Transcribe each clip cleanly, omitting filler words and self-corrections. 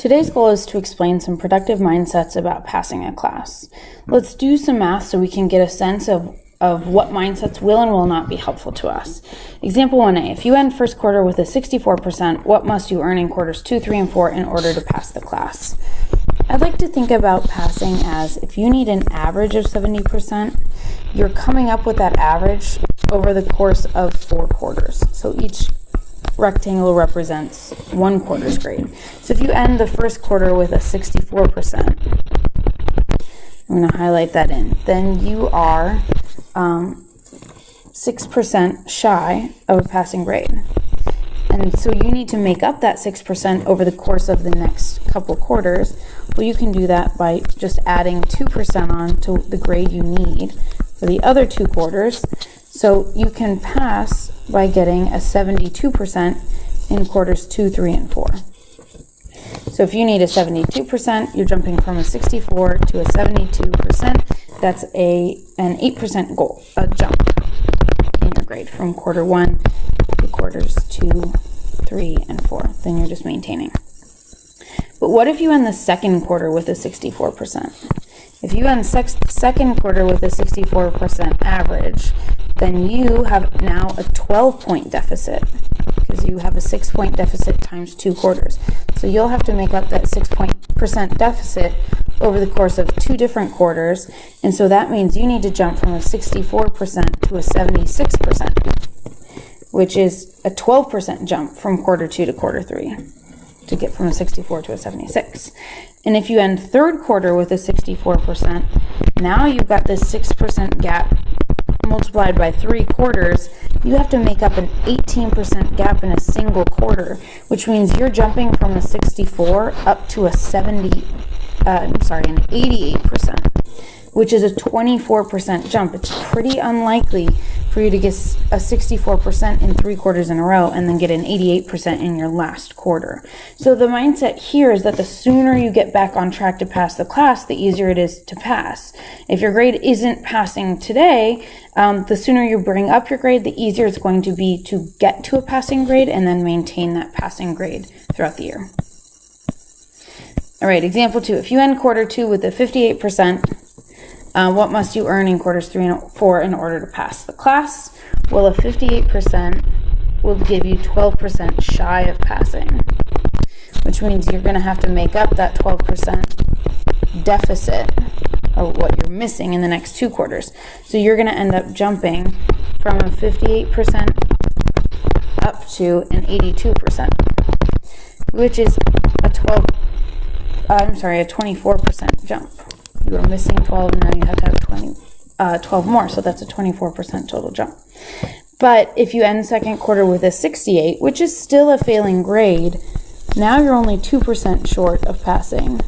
Today's goal is to explain some productive mindsets about passing a class. Let's do some math so we can get a sense of what mindsets will and will not be helpful to us. Example 1a, if you end first quarter with a 64%, what must you earn in quarters 2, 3, and 4 in order to pass the class? I'd like to think about passing as if you need an average of 70%, you're coming up with that average over the course of 4 quarters. So each rectangle represents 1 quarter's grade. So if you end the first quarter with a 64%, I'm going to highlight that in, then you are 6% shy of a passing grade. And so you need to make up that 6% over the course of the next couple quarters. Well, you can do that by just adding 2% on to the grade you need for the other 2 quarters. So you can pass by getting a 72% in quarters 2, 3, and 4. So if you need a 72%, you're jumping from a 64 to a 72%. That's an 8% goal, a jump in your grade from quarter 1 to quarters 2, 3, and 4. Then you're just maintaining. But what if you end the second quarter with a 64%? If you end second quarter with a 64% average, then you have now a 12-point deficit because you have a 6-point deficit times 2 quarters. So you'll have to make up that 6% deficit over the course of 2 different quarters. And so that means you need to jump from a 64% to a 76%, which is a 12% jump from quarter 2 to quarter 3 to get from a 64 to a 76. And if you end third quarter with a 64%, now you've got this 6% gap multiplied by 3 quarters. You have to make up an 18% gap in a single quarter, which means you're jumping from a 64 up to an 88%, which is a 24% jump. It's pretty unlikely for you to get a 64% in 3 quarters in a row and then get an 88% in your last quarter. So the mindset here is that the sooner you get back on track to pass the class, the easier it is to pass. If your grade isn't passing today, the sooner you bring up your grade, the easier it's going to be to get to a passing grade and then maintain that passing grade throughout the year. All right, example 2. If you end quarter 2 with a 58%, what must you earn in quarters 3 and 4 in order to pass the class? Well, a 58% will give you 12% shy of passing, which means you're going to have to make up that 12% deficit of what you're missing in the next 2 quarters. So you're going to end up jumping from a 58% up to an 82%, which is a 24% jump. You were missing 12, and now you have to have 12 more, so that's a 24% total jump. But if you end second quarter with a 68, which is still a failing grade, now you're only 2% short of passing.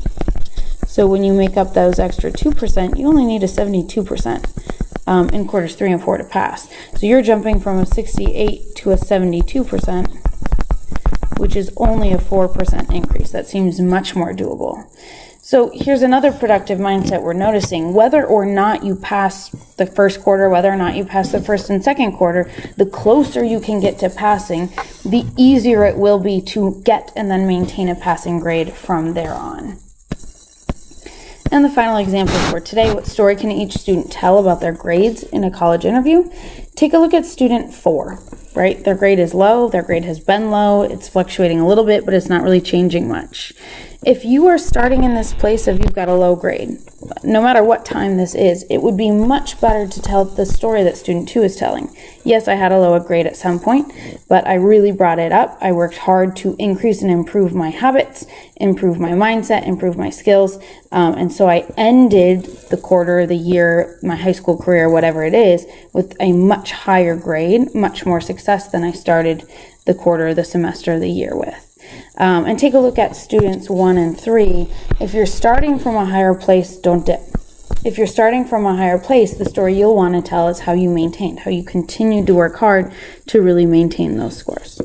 So when you make up those extra 2%, you only need a 72% in quarters 3 and 4 to pass. So you're jumping from a 68 to a 72%, which is only a 4% increase. That seems much more doable. So here's another productive mindset we're noticing. Whether or not you pass the first quarter, whether or not you pass the first and second quarter, the closer you can get to passing, the easier it will be to get and then maintain a passing grade from there on. And the final example for today, what story can each student tell about their grades in a college interview? Take a look at student 4, right? Their grade is low, their grade has been low, it's fluctuating a little bit, but it's not really changing much. If you are starting in this place of you've got a low grade, no matter what time this is, it would be much better to tell the story that student 2 is telling. Yes, I had a lower grade at some point, but I really brought it up. I worked hard to increase and improve my habits, improve my mindset, improve my skills. And so I ended the quarter, the year, my high school career, whatever it is, with a much higher grade, much more success than I started the quarter, the semester, the year with. And take a look at students 1 and 3. If you're starting from a higher place, don't dip. If you're starting from a higher place, the story you'll want to tell is how you maintained, how you continued to work hard to really maintain those scores.